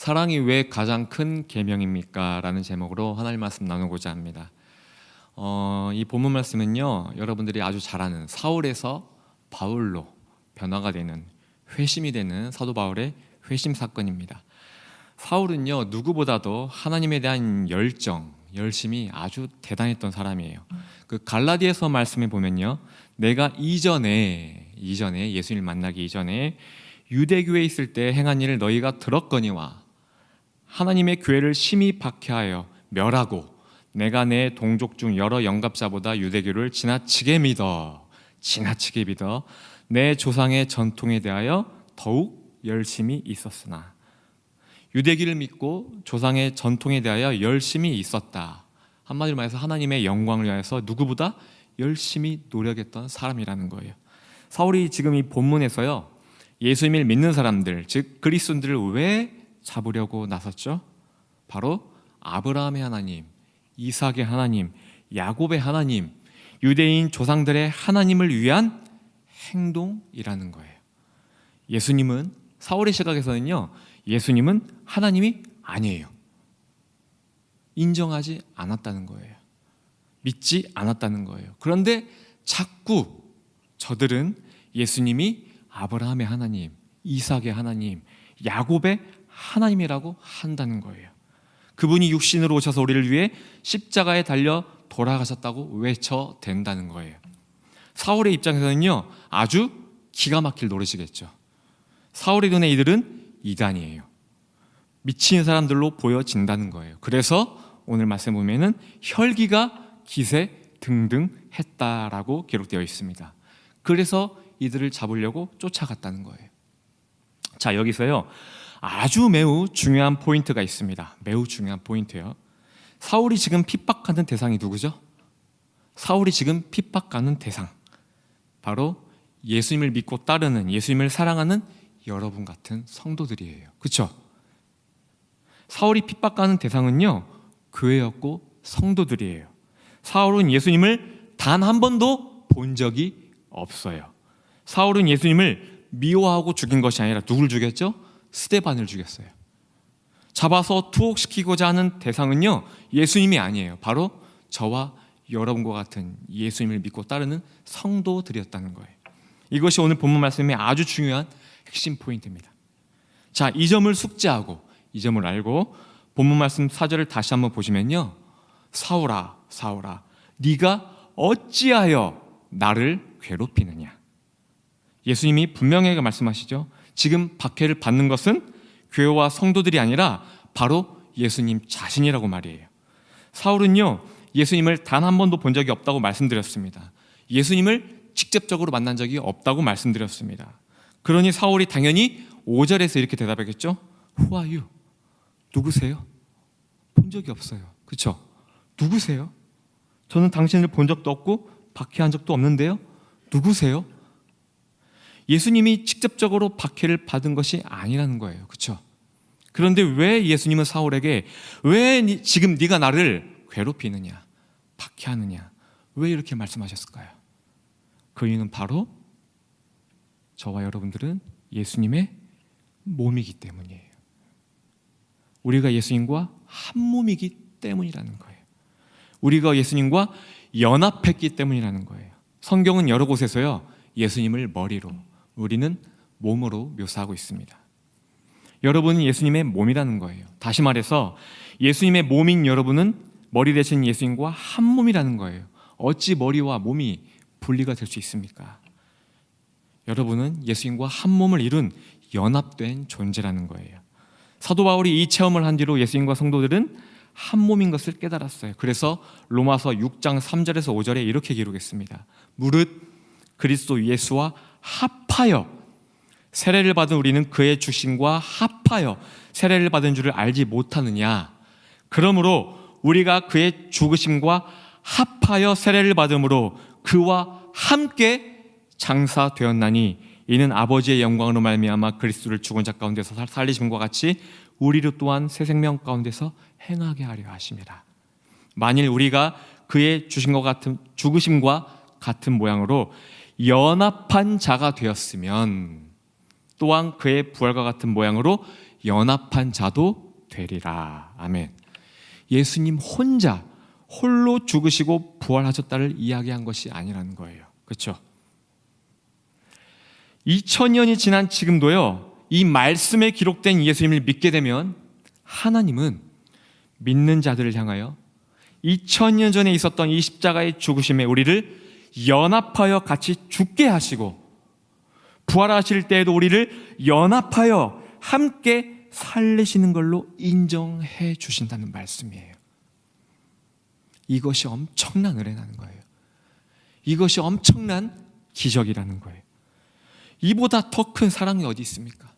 사랑이 왜 가장 큰 계명입니까? 라는 제목으로 하나님 말씀 나누고자 합니다. 이 본문 말씀은요, 여러분들이 아주 잘 아는 사울에서 바울로 변화가 되는, 회심이 되는 사도 바울의 회심 사건입니다. 사울은요, 누구보다도 하나님에 대한 열심이 아주 대단했던 사람이에요. 그 갈라디아서 말씀에 보면요, 내가 이전에 예수님을 만나기 이전에 유대교에 있을 때 행한 일을 너희가 들었거니와 하나님의 교회를 심히 박해하여 멸하고 내가 내 동족 중 여러 영갑자보다 유대교를 지나치게 믿어 내 조상의 전통에 대하여 더욱 열심히 있었으나, 유대교를 믿고 조상의 전통에 대하여 열심히 있었다. 한마디로 말해서 하나님의 영광을 위하여서 누구보다 열심히 노력했던 사람이라는 거예요. 사울이 지금 이 본문에서요, 예수님을 믿는 사람들, 즉 그리스도인들을 왜 잡으려고 나섰죠? 바로 아브라함의 하나님, 이삭의 하나님, 야곱의 하나님, 유대인 조상들의 하나님을 위한 행동이라는 거예요. 예수님은, 사울의 시각에서는요, 예수님은 하나님이 아니에요. 인정하지 않았다는 거예요. 믿지 않았다는 거예요. 그런데 자꾸 저들은 예수님이 아브라함의 하나님, 이삭의 하나님, 야곱의 하나님이라고 한다는 거예요. 그분이 육신으로 오셔서 우리를 위해 십자가에 달려 돌아가셨다고 외쳐댄다는 거예요. 사울의 입장에서는요, 아주 기가 막힐 노릇이겠죠. 사울의 눈에 이들은 이단이에요. 미친 사람들로 보여진다는 거예요. 그래서 오늘 말씀 보면은 혈기가 기세 등등했다라고 기록되어 있습니다. 그래서 이들을 잡으려고 쫓아갔다는 거예요. 자, 여기서요, 아주 매우 중요한 포인트가 있습니다. 매우 중요한 포인트예요. 사울이 지금 핍박하는 대상이 누구죠? 사울이 지금 핍박하는 대상, 바로 예수님을 믿고 따르는, 예수님을 사랑하는 여러분 같은 성도들이에요. 그렇죠? 사울이 핍박하는 대상은요, 교회였고 성도들이에요. 사울은 예수님을 단 한 번도 본 적이 없어요. 사울은 예수님을 미워하고 죽인 것이 아니라 누굴 죽였죠? 스데반을 죽였어요. 잡아서 투옥시키고자 하는 대상은요, 예수님이 아니에요. 바로 저와 여러분과 같은 예수님을 믿고 따르는 성도들이었다는 거예요. 이것이 오늘 본문 말씀의 아주 중요한 핵심 포인트입니다. 자, 이 점을 숙지하고, 이 점을 알고 본문 말씀 4절을 다시 한번 보시면요, 사울아 네가 어찌하여 나를 괴롭히느냐. 예수님이 분명하게 말씀하시죠. 지금 박해를 받는 것은 교회와 성도들이 아니라 바로 예수님 자신이라고 말이에요. 사울은요, 예수님을 단 한 번도 본 적이 없다고 말씀드렸습니다. 예수님을 직접적으로 만난 적이 없다고 말씀드렸습니다. 그러니 사울이 당연히 5절에서 이렇게 대답하겠죠. Who are you? 누구세요? 본 적이 없어요. 그렇죠? 누구세요? 저는 당신을 본 적도 없고 박해한 적도 없는데요. 누구세요? 예수님이 직접적으로 박해를 받은 것이 아니라는 거예요. 그렇죠? 그런데 왜 예수님은 사울에게 왜 지금 네가 나를 괴롭히느냐, 박해하느냐, 왜 이렇게 말씀하셨을까요? 그 이유는 바로 저와 여러분들은 예수님의 몸이기 때문이에요. 우리가 예수님과 한 몸이기 때문이라는 거예요. 우리가 예수님과 연합했기 때문이라는 거예요. 성경은 여러 곳에서요, 예수님을 머리로, 우리는 몸으로 묘사하고 있습니다. 여러분은 예수님의 몸이라는 거예요. 다시 말해서 예수님의 몸인 여러분은 머리 대신 예수님과 한 몸이라는 거예요. 어찌 머리와 몸이 분리가 될 수 있습니까? 여러분은 예수님과 한 몸을 이룬 연합된 존재라는 거예요. 사도 바울이 이 체험을 한 뒤로 예수님과 성도들은 한 몸인 것을 깨달았어요. 그래서 로마서 6장 3절에서 5절에 이렇게 기록했습니다. 무릇 그리스도 예수와 합하여 세례를 받은 우리는 그의 죽심과 합하여 세례를 받은 줄을 알지 못하느냐. 그러므로 우리가 그의 죽으심과 합하여 세례를 받음으로 그와 함께 장사되었나니 이는 아버지의 영광으로 말미암아 그리스도를 죽은 자 가운데서 살리심과 같이 우리로 또한 새 생명 가운데서 행하게 하려 하심이라. 만일 우리가 그의 죽으심과 같은 모양으로 연합한 자가 되었으면 또한 그의 부활과 같은 모양으로 연합한 자도 되리라. 아멘. 예수님 혼자 홀로 죽으시고 부활하셨다를 이야기한 것이 아니라는 거예요. 그렇죠? 2000년이 지난 지금도요, 이 말씀에 기록된 예수님을 믿게 되면 하나님은 믿는 자들을 향하여 2000년 전에 있었던 이 십자가의 죽으심에 우리를 연합하여 같이 죽게 하시고, 부활하실 때에도 우리를 연합하여 함께 살리시는 걸로 인정해 주신다는 말씀이에요. 이것이 엄청난 은혜라는 거예요. 이것이 엄청난 기적이라는 거예요. 이보다 더 큰 사랑이 어디 있습니까?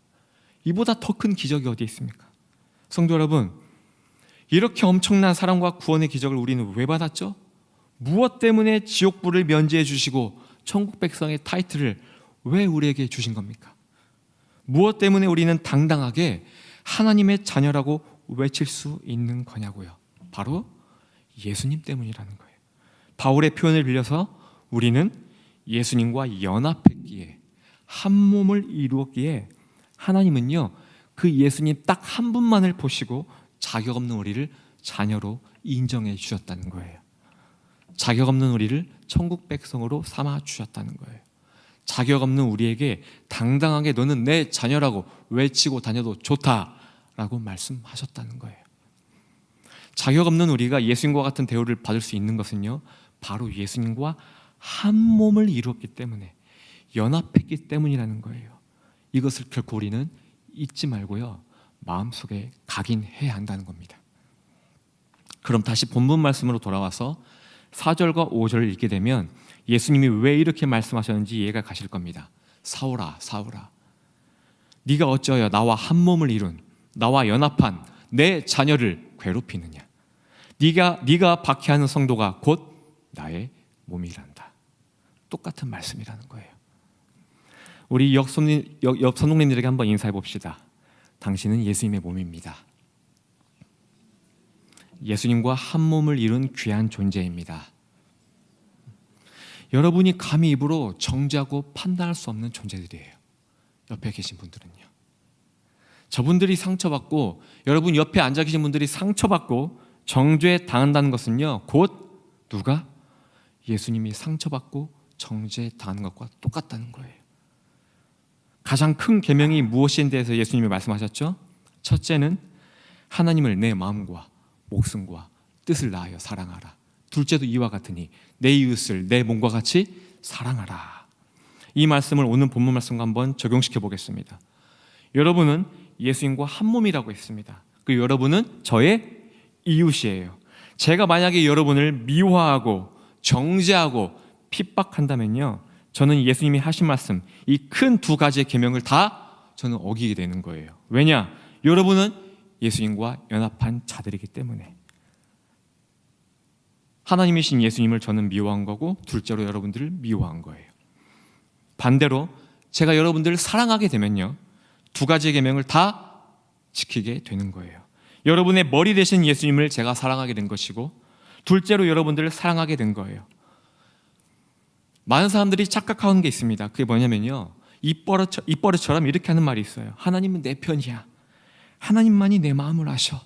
이보다 더 큰 기적이 어디 있습니까? 성도 여러분, 이렇게 엄청난 사랑과 구원의 기적을 우리는 왜 받았죠? 무엇 때문에 지옥불을 면제해 주시고 천국 백성의 타이틀을 왜 우리에게 주신 겁니까? 무엇 때문에 우리는 당당하게 하나님의 자녀라고 외칠 수 있는 거냐고요? 바로 예수님 때문이라는 거예요. 바울의 표현을 빌려서 우리는 예수님과 연합했기에, 한 몸을 이루었기에 하나님은요, 그 예수님 딱 한 분만을 보시고 자격 없는 우리를 자녀로 인정해 주셨다는 거예요. 자격 없는 우리를 천국 백성으로 삼아 주셨다는 거예요. 자격 없는 우리에게 당당하게 너는 내 자녀라고 외치고 다녀도 좋다라고 말씀하셨다는 거예요. 자격 없는 우리가 예수님과 같은 대우를 받을 수 있는 것은요, 바로 예수님과 한 몸을 이루었기 때문에, 연합했기 때문이라는 거예요. 이것을 결코 우리는 잊지 말고요, 마음속에 각인해야 한다는 겁니다. 그럼 다시 본문 말씀으로 돌아와서 4절과 5절을 읽게 되면 예수님이 왜 이렇게 말씀하셨는지 이해가 가실 겁니다. 사울아, 사울아, 네가 어찌하여 나와 한 몸을 이룬, 나와 연합한 내 자녀를 괴롭히느냐? 네가 박해하는 성도가 곧 나의 몸이란다. 똑같은 말씀이라는 거예요. 우리 옆 선동님들에게 한번 인사해 봅시다. 당신은 예수님의 몸입니다. 예수님과 한 몸을 이룬 귀한 존재입니다. 여러분이 감히 입으로 정죄하고 판단할 수 없는 존재들이에요. 옆에 계신 분들은요. 저분들이 상처받고, 여러분 옆에 앉아 계신 분들이 상처받고 정죄 당한다는 것은요, 곧 누가? 예수님이 상처받고 정죄 당하는 것과 똑같다는 거예요. 가장 큰 계명이 무엇인 대해서 예수님이 말씀하셨죠? 첫째는 하나님을 내 마음과 목숨과 뜻을 다하여 사랑하라. 둘째도 이와 같으니 내 이웃을 내 몸과 같이 사랑하라. 이 말씀을 오늘 본문 말씀과 한번 적용시켜 보겠습니다. 여러분은 예수님과 한 몸이라고 했습니다. 그리고 여러분은 저의 이웃이에요. 제가 만약에 여러분을 미워하고 정죄하고 핍박한다면요, 저는 예수님이 하신 말씀, 이 큰 두 가지의 계명을 다 저는 어기게 되는 거예요. 왜냐? 여러분은 예수님과 연합한 자들이기 때문에. 하나님이신 예수님을 저는 미워한 거고, 둘째로 여러분들을 미워한 거예요. 반대로 제가 여러분들을 사랑하게 되면요, 두 가지의 계명을 다 지키게 되는 거예요. 여러분의 머리 되신 예수님을 제가 사랑하게 된 것이고, 둘째로 여러분들을 사랑하게 된 거예요. 많은 사람들이 착각하는 게 있습니다. 그게 뭐냐면요, 입버릇처럼 이렇게 하는 말이 있어요. 하나님은 내 편이야. 하나님만이 내 마음을 아셔.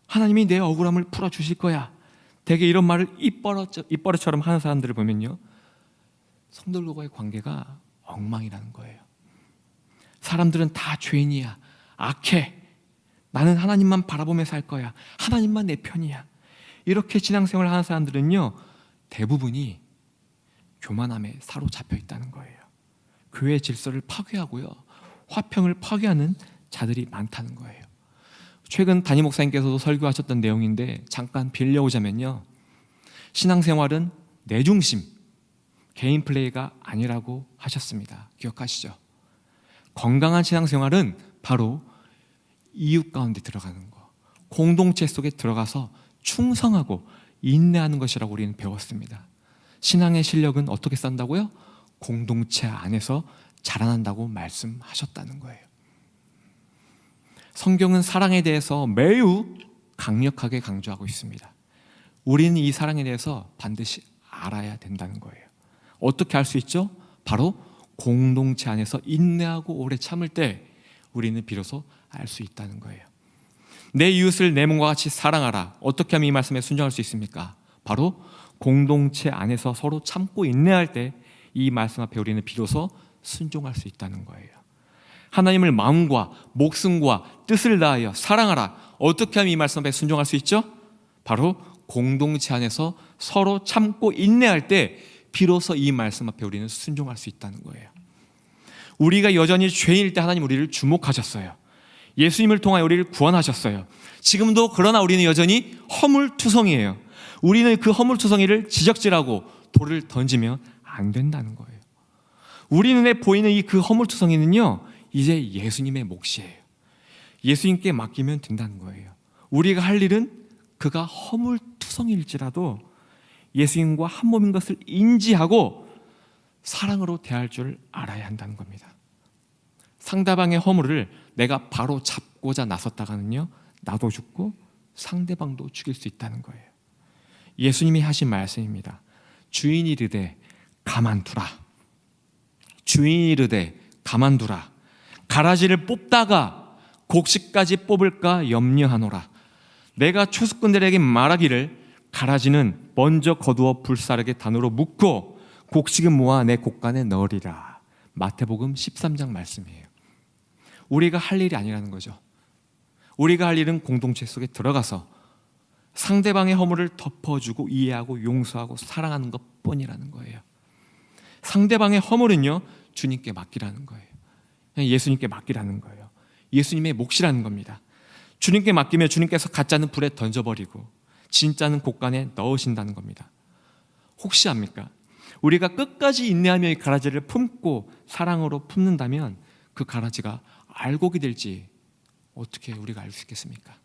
하나님이 내 억울함을 풀어주실 거야. 되게 이런 말을 입버릇처럼 하는 사람들을 보면요, 성도들과의 관계가 엉망이라는 거예요. 사람들은 다 죄인이야. 악해. 나는 하나님만 바라보며 살 거야. 하나님만 내 편이야. 이렇게 신앙생활을 하는 사람들은요, 대부분이 교만함에 사로잡혀 있다는 거예요. 교회 질서를 파괴하고요, 화평을 파괴하는 자들이 많다는 거예요. 최근 담임 목사님께서도 설교하셨던 내용인데 잠깐 빌려오자면요, 신앙생활은 내 중심, 개인 플레이가 아니라고 하셨습니다. 기억하시죠? 건강한 신앙생활은 바로 이웃 가운데 들어가는 거, 공동체 속에 들어가서 충성하고 인내하는 것이라고 우리는 배웠습니다. 신앙의 실력은 어떻게 쌓는다고요? 공동체 안에서 자라난다고 말씀하셨다는 거예요. 성경은 사랑에 대해서 매우 강력하게 강조하고 있습니다. 우리는 이 사랑에 대해서 반드시 알아야 된다는 거예요. 어떻게 알 수 있죠? 바로 공동체 안에서 인내하고 오래 참을 때 우리는 비로소 알 수 있다는 거예요. 내 이웃을 내 몸과 같이 사랑하라. 어떻게 하면 이 말씀에 순종할 수 있습니까? 바로 공동체 안에서 서로 참고 인내할 때 이 말씀 앞에 우리는 비로소 순종할 수 있다는 거예요. 하나님을 마음과 목숨과 뜻을 다하여 사랑하라. 어떻게 하면 이 말씀 앞에 순종할 수 있죠? 바로 공동체 안에서 서로 참고 인내할 때 비로소 이 말씀 앞에 우리는 순종할 수 있다는 거예요. 우리가 여전히 죄인일 때 하나님 우리를 주목하셨어요. 예수님을 통하여 우리를 구원하셨어요. 지금도 그러나 우리는 여전히 허물투성이에요. 우리는 그 허물투성이를 지적질하고 돌을 던지면 안 된다는 거예요. 우리 눈에 보이는 이 그 허물투성이는요, 이제 예수님의 몫이에요. 예수님께 맡기면 된다는 거예요. 우리가 할 일은 그가 허물투성일지라도 예수님과 한 몸인 것을 인지하고 사랑으로 대할 줄 알아야 한다는 겁니다. 상대방의 허물을 내가 바로 잡고자 나섰다가는요, 나도 죽고 상대방도 죽일 수 있다는 거예요. 예수님이 하신 말씀입니다. 주인이 이르되 가만두라. 주인이 이르되 가만두라. 가라지를 뽑다가 곡식까지 뽑을까 염려하노라. 내가 초수꾼들에게 말하기를 가라지는 먼저 거두어 불사르게 단으로 묶고 곡식은 모아 내 곡간에 넣으리라. 마태복음 13장 말씀이에요. 우리가 할 일이 아니라는 거죠. 우리가 할 일은 공동체 속에 들어가서 상대방의 허물을 덮어주고 이해하고 용서하고 사랑하는 것뿐이라는 거예요. 상대방의 허물은요, 주님께 맡기라는 거예요. 예수님께 맡기라는 거예요. 예수님의 몫이라는 겁니다. 주님께 맡기면 주님께서 가짜는 불에 던져버리고 진짜는 곡간에 넣으신다는 겁니다. 혹시 압니까? 우리가 끝까지 인내하며 이 가라지를 품고 사랑으로 품는다면 그 가라지가 알곡이 될지 어떻게 우리가 알 수 있겠습니까?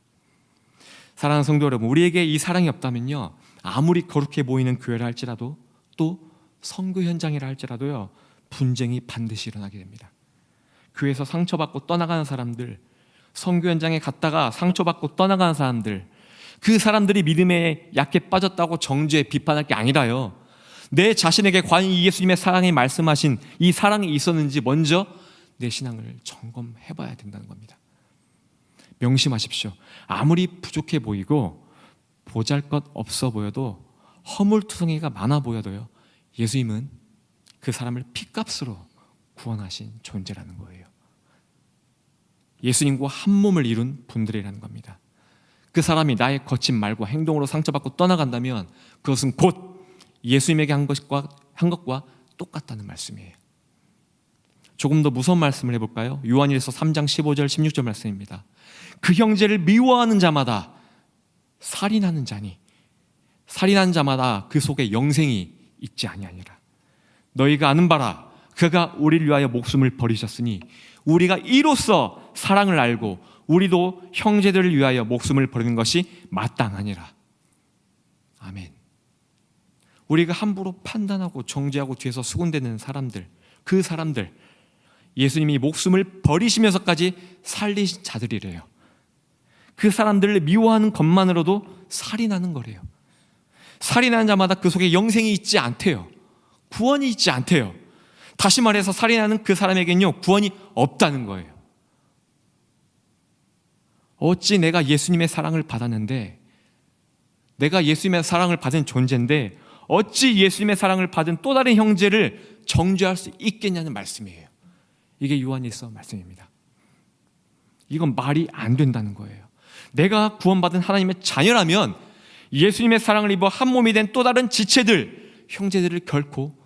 사랑하는 성도 여러분, 우리에게 이 사랑이 없다면요, 아무리 거룩해 보이는 교회라 할지라도 또 선교 현장이라 할지라도요, 분쟁이 반드시 일어나게 됩니다. 교회에서 상처받고 떠나가는 사람들, 선교 현장에 갔다가 상처받고 떠나가는 사람들, 그 사람들이 믿음에 약해 빠졌다고 정죄 비판할 게 아니라요, 내 자신에게 과연 이 예수님의 사랑이 말씀하신 이 사랑이 있었는지 먼저 내 신앙을 점검해 봐야 된다는 겁니다. 명심하십시오. 아무리 부족해 보이고 보잘것 없어 보여도 허물투성이가 많아 보여도요, 예수님은 그 사람을 피값으로 구원하신 존재라는 거예요. 예수님과 한 몸을 이룬 분들이라는 겁니다. 그 사람이 나의 거친 말과 행동으로 상처받고 떠나간다면 그것은 곧 예수님에게 한 것과 똑같다는 말씀이에요. 조금 더 무서운 말씀을 해볼까요? 요한일서 3장 15절 16절 말씀입니다. 그 형제를 미워하는 자마다 살인하는 자니 살인하는 자마다 그 속에 영생이 있지 아니하니라. 너희가 아는 바라 그가 우리를 위하여 목숨을 버리셨으니 우리가 이로써 사랑을 알고 우리도 형제들을 위하여 목숨을 버리는 것이 마땅하니라. 아멘. 우리가 함부로 판단하고 정죄하고 뒤에서 수군대는 사람들, 그 사람들, 예수님이 목숨을 버리시면서까지 살리신 자들이래요. 그 사람들을 미워하는 것만으로도 살인하는 거래요. 살인하는 자마다 그 속에 영생이 있지 않대요. 구원이 있지 않대요. 다시 말해서 살인하는 그 사람에게는요, 구원이 없다는 거예요. 어찌 내가 예수님의 사랑을 받았는데, 내가 예수님의 사랑을 받은 존재인데 어찌 예수님의 사랑을 받은 또 다른 형제를 정죄할 수 있겠냐는 말씀이에요. 이게 요한일서 말씀입니다. 이건 말이 안 된다는 거예요. 내가 구원받은 하나님의 자녀라면 예수님의 사랑을 입어 한 몸이 된 또 다른 지체들, 형제들을 결코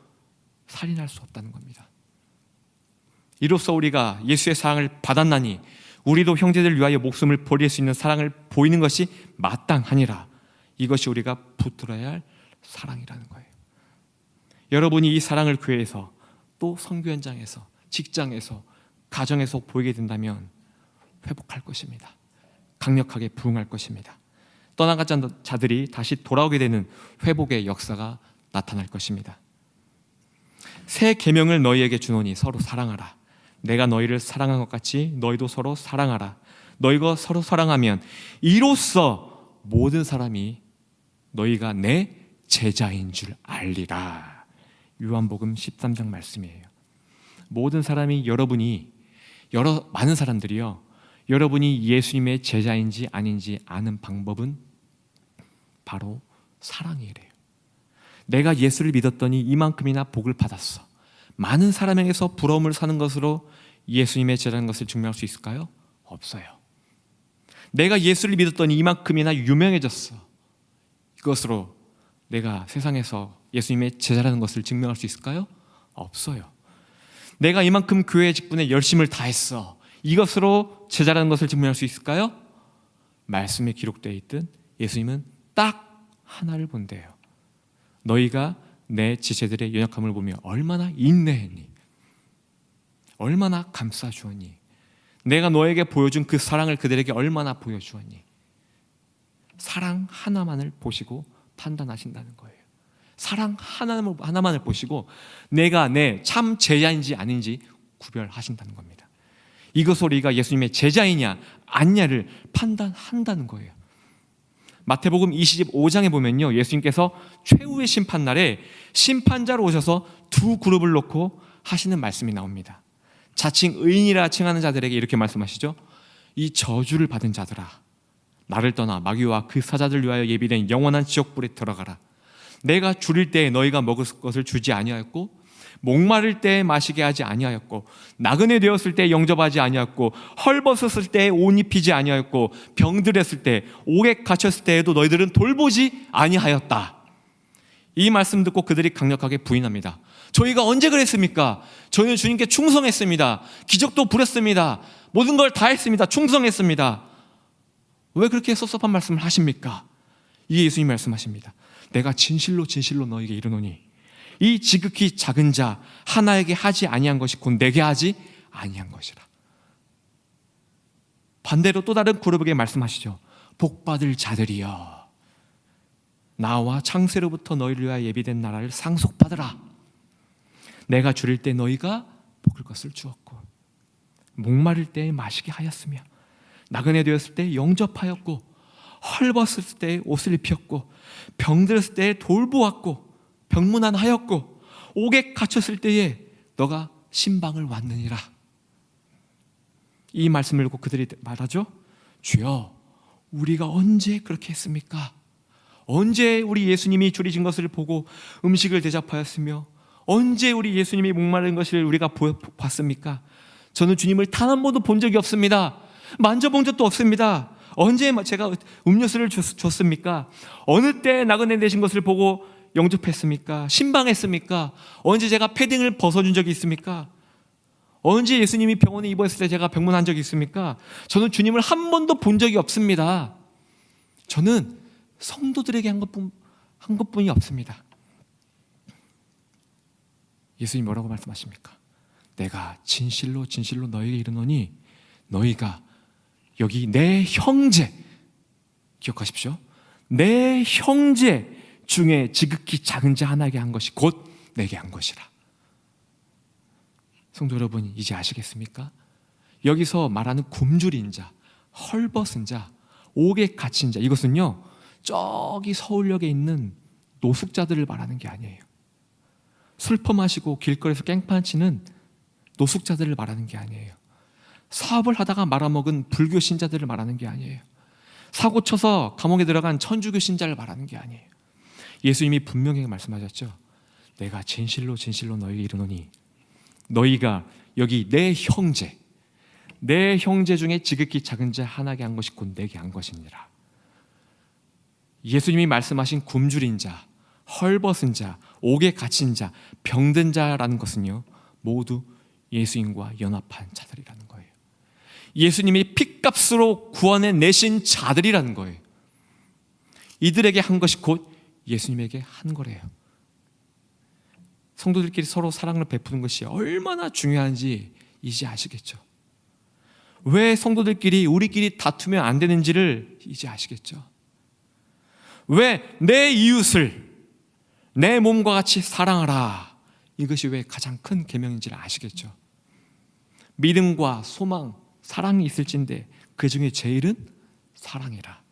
살인할 수 없다는 겁니다. 이로써 우리가 예수의 사랑을 받았나니 우리도 형제들을 위하여 목숨을 버릴 수 있는 사랑을 보이는 것이 마땅하니라. 이것이 우리가 붙들어야 할 사랑이라는 거예요. 여러분이 이 사랑을 교회에서 또 선교 현장에서 직장에서 가정에서 보이게 된다면 회복할 것입니다. 강력하게 부응할 것입니다. 떠나간 자들이 다시 돌아오게 되는 회복의 역사가 나타날 것입니다. 새 계명을 너희에게 주노니 서로 사랑하라. 내가 너희를 사랑한 것 같이 너희도 서로 사랑하라. 너희가 서로 사랑하면 이로써 모든 사람이 너희가 내 제자인 줄 알리라. 요한복음 13장 말씀이에요. 모든 사람이 여러분이 많은 사람들이요, 여러분이 예수님의 제자인지 아닌지 아는 방법은 바로 사랑이래요. 내가 예수를 믿었더니 이만큼이나 복을 받았어. 많은 사람에게서 부러움을 사는 것으로 예수님의 제자라는 것을 증명할 수 있을까요? 없어요. 내가 예수를 믿었더니 이만큼이나 유명해졌어. 이것으로 내가 세상에서 예수님의 제자라는 것을 증명할 수 있을까요? 없어요. 내가 이만큼 교회 직분에 열심을 다했어. 이것으로 제자라는 것을 증명할 수 있을까요? 말씀에 기록되어 있듯 예수님은 딱 하나를 본대요. 너희가 내 지체들의 연약함을 보며 얼마나 인내했니? 얼마나 감싸주었니? 내가 너에게 보여준 그 사랑을 그들에게 얼마나 보여주었니? 사랑 하나만을 보시고 판단하신다는 거예요. 사랑 하나만을 보시고 내가 내 참 제자인지 아닌지 구별하신다는 겁니다. 이것으로 우리가 예수님의 제자이냐 아니냐를 판단한다는 거예요. 마태복음 25장에 보면요, 예수님께서 최후의 심판날에 심판자로 오셔서 두 그룹을 놓고 하시는 말씀이 나옵니다. 자칭 의인이라 칭하는 자들에게 이렇게 말씀하시죠. 이 저주를 받은 자들아, 나를 떠나 마귀와 그 사자들 위하여 예비된 영원한 지옥불에 들어가라. 내가 줄일 때에 너희가 먹을 것을 주지 아니하였고, 목마를 때에 마시게 하지 아니하였고, 나그네 되었을 때에 영접하지 아니하였고, 헐벗었을 때에 옷 입히지 아니하였고, 병들었을 때, 옥에 갇혔을 때에도 너희들은 돌보지 아니하였다. 이 말씀 듣고 그들이 강력하게 부인합니다. 저희가 언제 그랬습니까? 저희는 주님께 충성했습니다. 기적도 부렸습니다. 모든 걸 다 했습니다. 충성했습니다. 왜 그렇게 섭섭한 말씀을 하십니까? 이게 예수님이 말씀하십니다. 내가 진실로 진실로 너에게 이르노니 이 지극히 작은 자 하나에게 하지 아니한 것이 곧 내게 하지 아니한 것이라. 반대로 또 다른 그룹에게 말씀하시죠. 복받을 자들이여, 나와 창세로부터 너희를 위하여 예비된 나라를 상속받으라. 내가 줄일 때 너희가 먹을 것을 주었고, 목마를 때에 마시게 하였으며, 나그네 되었을 때 영접하였고, 헐벗을 때 옷을 입혔고, 병들었을 때 돌보았고, 병문안하였고, 옥에 갇혔을 때에 너가 신방을 왔느니라. 이 말씀을 듣고 그들이 말하죠. 주여, 우리가 언제 그렇게 했습니까? 언제 우리 예수님이 줄이신 것을 보고 음식을 대접하였으며, 언제 우리 예수님이 목마른 것을 우리가 봤습니까? 저는 주님을 단 한 번도 본 적이 없습니다. 만져본 적도 없습니다. 언제 제가 음료수를 줬습니까? 어느 때 나그네 되신 것을 보고 영접했습니까? 신방했습니까? 언제 제가 패딩을 벗어준 적이 있습니까? 언제 예수님이 병원에 입원했을 때 제가 병문한 적이 있습니까? 저는 주님을 한 번도 본 적이 없습니다. 저는 성도들에게 한 것뿐이 없습니다. 예수님이 뭐라고 말씀하십니까? 내가 진실로 진실로 너희에게 이르노니 너희가 여기 내 형제, 기억하십시오. 내 형제 중에 지극히 작은 자 하나에게 한 것이 곧 내게 한 것이라. 성도 여러분, 이제 아시겠습니까? 여기서 말하는 굶주린 자, 헐벗은 자, 옥에 갇힌 자, 이것은요 저기 서울역에 있는 노숙자들을 말하는 게 아니에요. 술 퍼마시고 길거리에서 깽판 치는 노숙자들을 말하는 게 아니에요. 사업을 하다가 말아먹은 불교 신자들을 말하는 게 아니에요. 사고 쳐서 감옥에 들어간 천주교 신자를 말하는 게 아니에요. 예수님이 분명히 말씀하셨죠. 내가 진실로 진실로 너희에게 이르노니 너희가 여기 내 형제 중에 지극히 작은 자 하나에게 한 것이 곧 내게 한 것이니라. 예수님이 말씀하신 굶주린 자, 헐벗은 자, 옥에 갇힌 자, 병든 자라는 것은요 모두 예수님과 연합한 자들이라는 거예요. 예수님이 핏값으로 구원해 내신 자들이라는 거예요. 이들에게 한 것이 곧 예수님에게 한 거래요. 성도들끼리 서로 사랑을 베푸는 것이 얼마나 중요한지 이제 아시겠죠. 왜 성도들끼리 우리끼리 다투면 안 되는지를 이제 아시겠죠. 왜 내 이웃을 내 몸과 같이 사랑하라, 이것이 왜 가장 큰 계명인지를 아시겠죠. 믿음과 소망, 사랑이 있을진데 그 중에 제일은 사랑이라.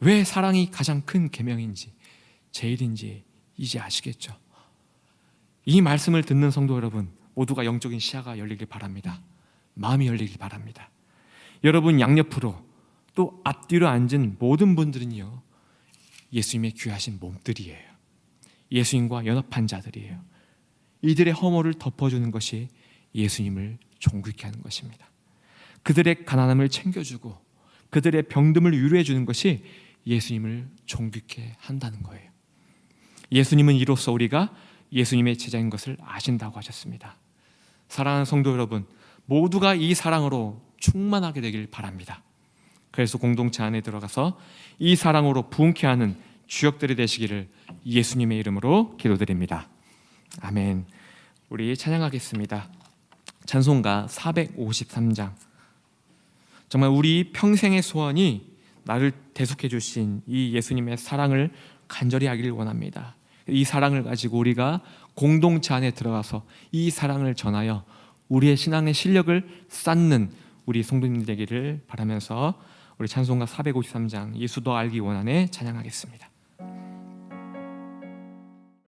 왜 사랑이 가장 큰 계명인지 제일인지 이제 아시겠죠. 이 말씀을 듣는 성도 여러분 모두가 영적인 시야가 열리길 바랍니다. 마음이 열리길 바랍니다. 여러분 양옆으로 또 앞뒤로 앉은 모든 분들은요, 예수님의 귀하신 몸들이에요. 예수님과 연합한 자들이에요. 이들의 허물을 덮어주는 것이 예수님을 존귀케 하는 것입니다. 그들의 가난함을 챙겨주고 그들의 병듦을 위로해 주는 것이 예수님을 존귀케 한다는 거예요. 예수님은 이로써 우리가 예수님의 제자인 것을 아신다고 하셨습니다. 사랑하는 성도 여러분, 모두가 이 사랑으로 충만하게 되길 바랍니다. 그래서 공동체 안에 들어가서 이 사랑으로 부흥케 하는 주역들이 되시기를 예수님의 이름으로 기도드립니다. 아멘. 우리 찬양하겠습니다. 찬송가 453장. 정말 우리 평생의 소원이 나를 대속해 주신 이 예수님의 사랑을 간절히 하기를 원합니다. 이 사랑을 가지고 우리가 공동체 안에 들어가서 이 사랑을 전하여 우리의 신앙의 실력을 쌓는 우리 성도님들 되기를 바라면서 우리 찬송가 453장 예수 더 알기 원하네 찬양하겠습니다.